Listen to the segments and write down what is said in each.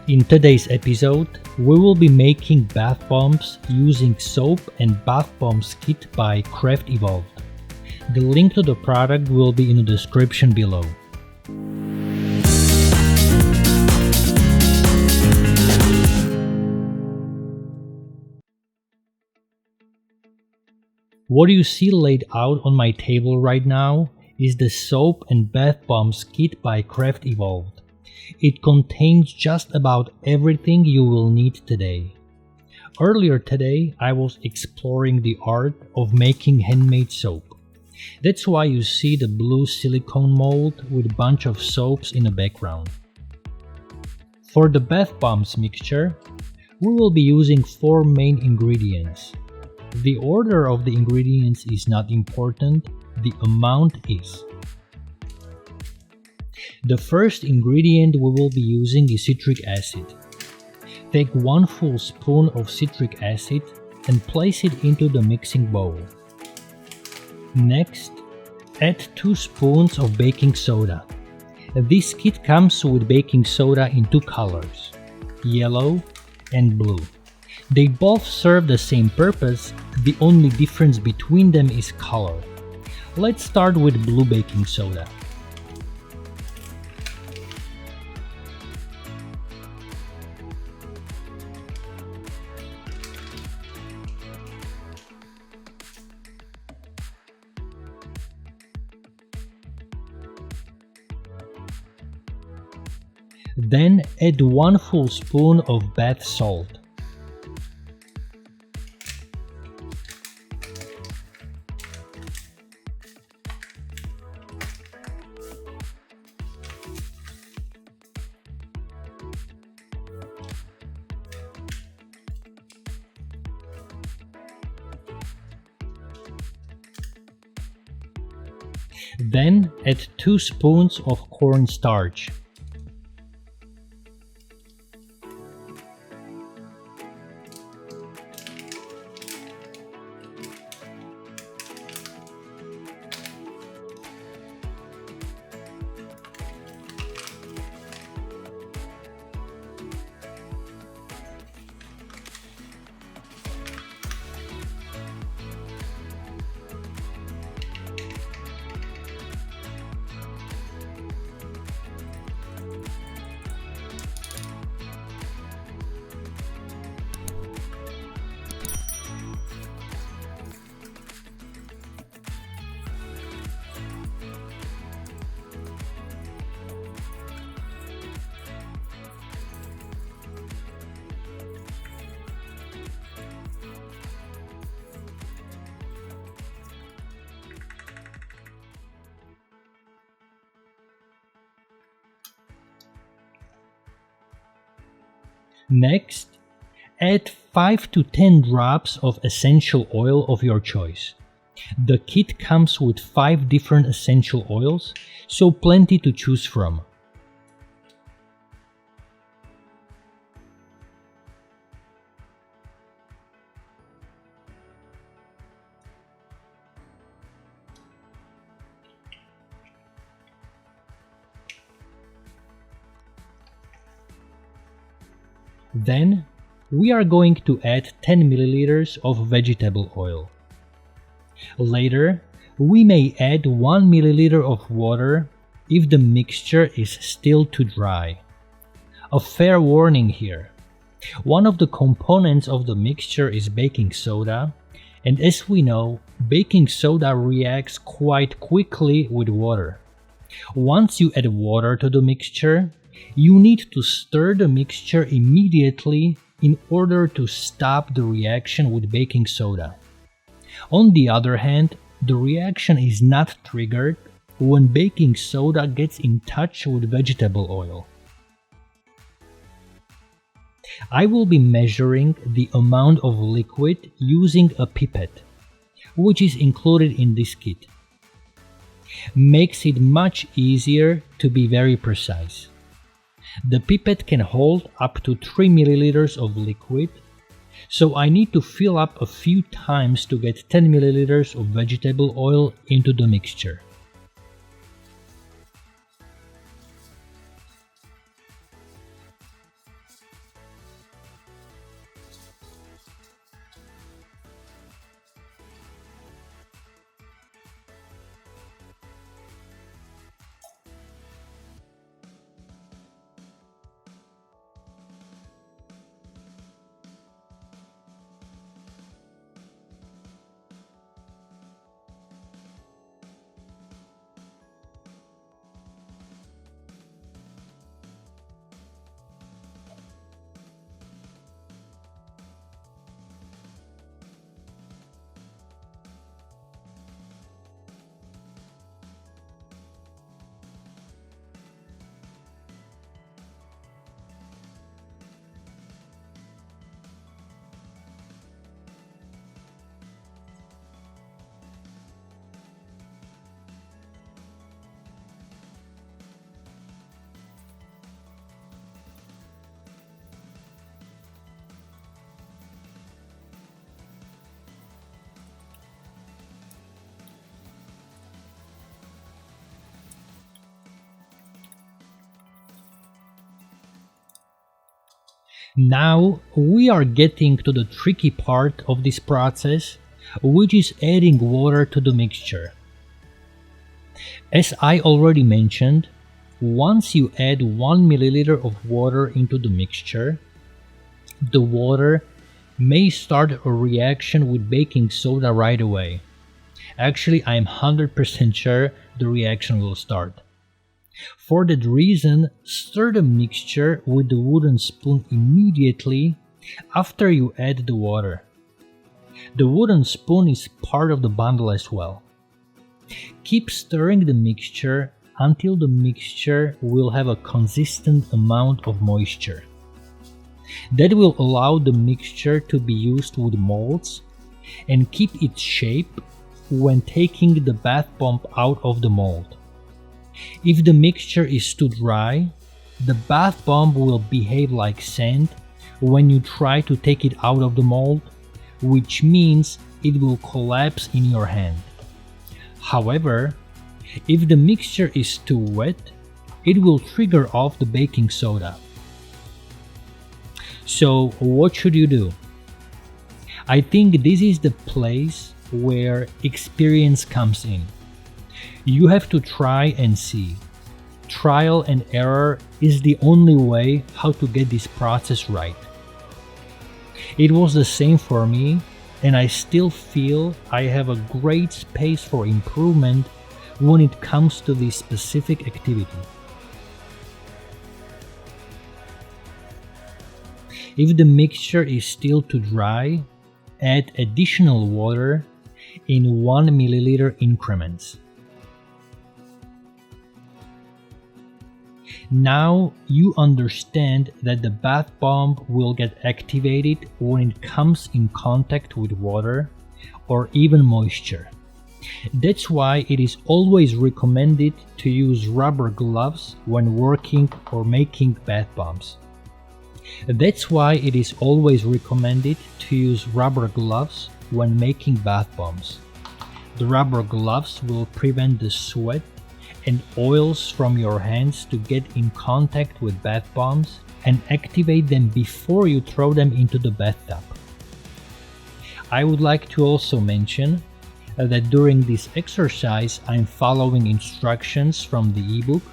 In today's episode, we will be making bath bombs using soap and bath bombs kit by Craft Evolved. The link to the product will be in the description below. What you see laid out on my table right now is the soap and bath bombs kit by Craft Evolved. It contains just about everything you will need today. Earlier today, I was exploring the art of making handmade soap. That's why you see the blue silicone mold with a bunch of soaps in the background. For the bath bombs mixture, we will be using 4 main ingredients. The order of the ingredients is not important, the amount is. The first ingredient we will be using is citric acid. Take 1 full spoon of citric acid and place it into the mixing bowl. Next, add 2 spoons of baking soda. This kit comes with baking soda in 2 colors, yellow and blue. They both serve the same purpose, the only difference between them is color. Let's start with blue baking soda. Then add 1 full spoon of bath salt. Then add 2 spoons of cornstarch. Next, add 5 to 10 drops of essential oil of your choice. The kit comes with 5 different essential oils, so plenty to choose from. Then, we are going to add 10 milliliters of vegetable oil. Later, we may add 1 milliliter of water if the mixture is still too dry. A fair warning here. One of the components of the mixture is baking soda, and as we know, baking soda reacts quite quickly with water. Once you add water to the mixture, you need to stir the mixture immediately in order to stop the reaction with baking soda. On the other hand, the reaction is not triggered when baking soda gets in touch with vegetable oil. I will be measuring the amount of liquid using a pipette, which is included in this kit. Makes it much easier to be very precise. The pipette can hold up to 3 milliliters of liquid, so I need to fill up a few times to get 10 milliliters of vegetable oil into the mixture. Now we are getting to the tricky part of this process, which is adding water to the mixture. As I already mentioned, once you add 1 milliliter of water into the mixture, the water may start a reaction with baking soda right away. Actually, I am 100% sure the reaction will start. For that reason, stir the mixture with the wooden spoon immediately after you add the water. The wooden spoon is part of the bundle as well. Keep stirring the mixture until the mixture will have a consistent amount of moisture. That will allow the mixture to be used with molds and keep its shape when taking the bath bomb out of the mold. If the mixture is too dry, the bath bomb will behave like sand when you try to take it out of the mold, which means it will collapse in your hand. However, if the mixture is too wet, it will trigger off the baking soda. So what should you do? I think this is the place where experience comes in. You have to try and see. Trial and error is the only way how to get this process right. It was the same for me, and I still feel I have a great space for improvement when it comes to this specific activity. If the mixture is still too dry, add additional water in 1 milliliter increments. Now you understand that the bath bomb will get activated when it comes in contact with water or even moisture. That's why it is always recommended to use rubber gloves when working or making bath bombs. That's why it is always recommended to use rubber gloves when making bath bombs. The rubber gloves will prevent the sweat and oils from your hands to get in contact with bath bombs and activate them before you throw them into the bathtub. I would like to also mention that during this exercise I'm following instructions from the ebook,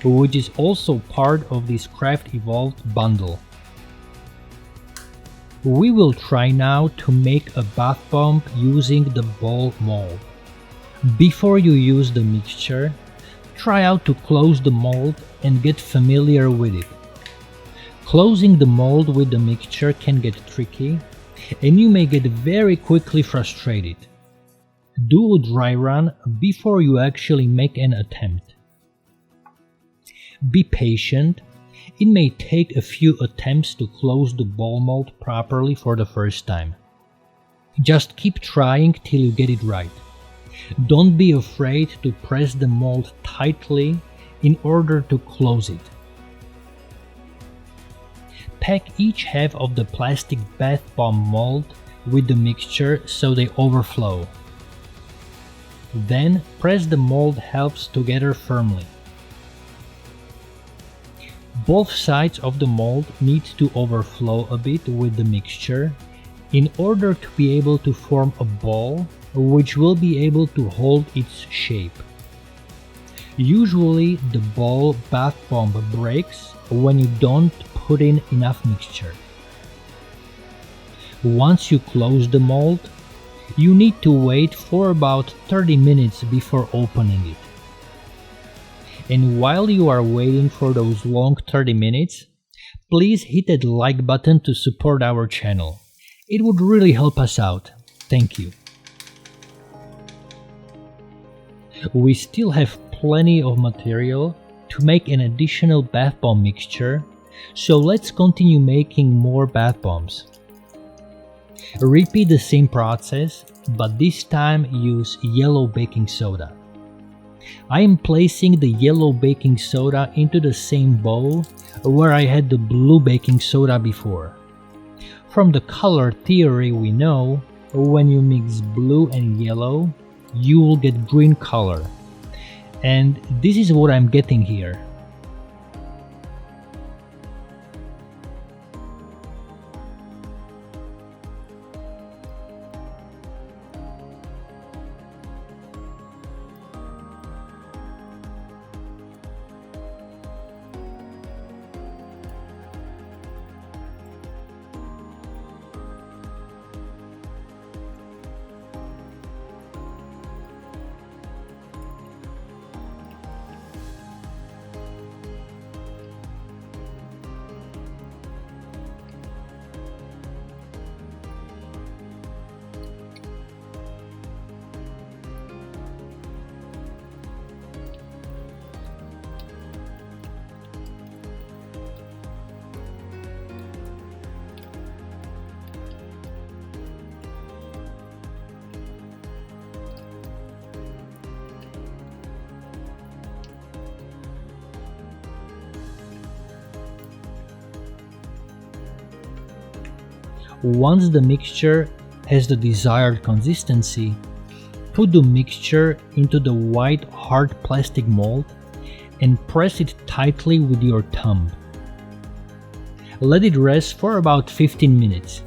which is also part of this Craft Evolved bundle. We will try now to make a bath bomb using the ball mold. Before you use the mixture, try out to close the mold and get familiar with it. Closing the mold with the mixture can get tricky, and you may get very quickly frustrated. Do a dry run before you actually make an attempt. Be patient. It may take a few attempts to close the ball mold properly for the first time. Just keep trying till you get it right. Don't be afraid to press the mold tightly in order to close it. Pack each half of the plastic bath bomb mold with the mixture so they overflow. Then press the mold halves together firmly. Both sides of the mold need to overflow a bit with the mixture in order to be able to form a ball which will be able to hold its shape. Usually the ball bath bomb breaks when you don't put in enough mixture. Once you close the mold, you need to wait for about 30 minutes before opening it. And while you are waiting for those long 30 minutes, please hit that like button to support our channel. It would really help us out. Thank you. We still have plenty of material to make an additional bath bomb mixture, so let's continue making more bath bombs. Repeat the same process, but this time use yellow baking soda. I am placing the yellow baking soda into the same bowl where I had the blue baking soda before. From the color theory we know, when you mix blue and yellow, you will get green color. And this is what I'm getting here. Once the mixture has the desired consistency, put the mixture into the white hard plastic mold and press it tightly with your thumb. Let it rest for about 15 minutes.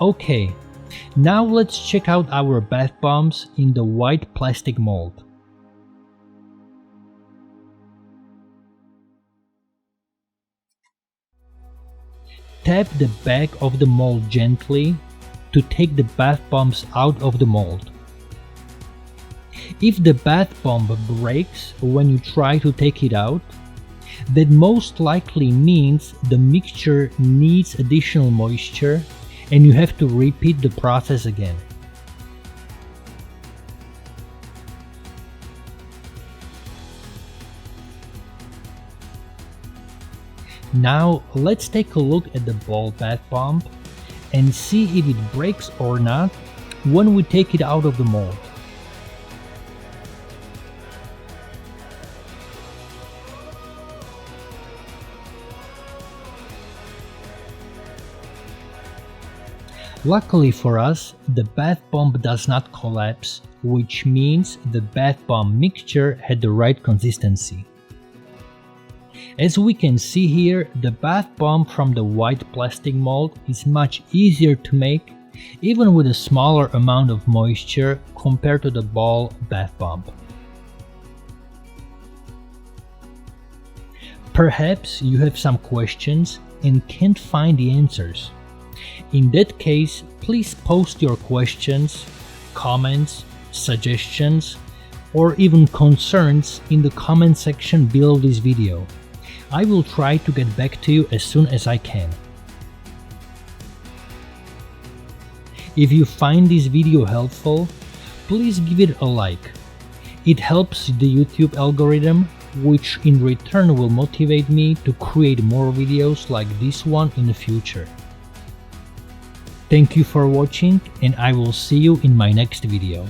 Okay, now let's check out our bath bombs in the white plastic mold. Tap the back of the mold gently to take the bath bombs out of the mold. If the bath bomb breaks when you try to take it out, that most likely means the mixture needs additional moisture and you have to repeat the process again. Now let's take a look at the ball bath bomb and see if it breaks or not when we take it out of the mold. Luckily for us, the bath bomb does not collapse, which means the bath bomb mixture had the right consistency. As we can see here, the bath bomb from the white plastic mold is much easier to make, even with a smaller amount of moisture compared to the ball bath bomb. Perhaps you have some questions and can't find the answers. In that case, please post your questions, comments, suggestions, or even concerns in the comment section below this video. I will try to get back to you as soon as I can. If you find this video helpful, please give it a like. It helps the YouTube algorithm, which in return will motivate me to create more videos like this one in the future. Thank you for watching, and I will see you in my next video.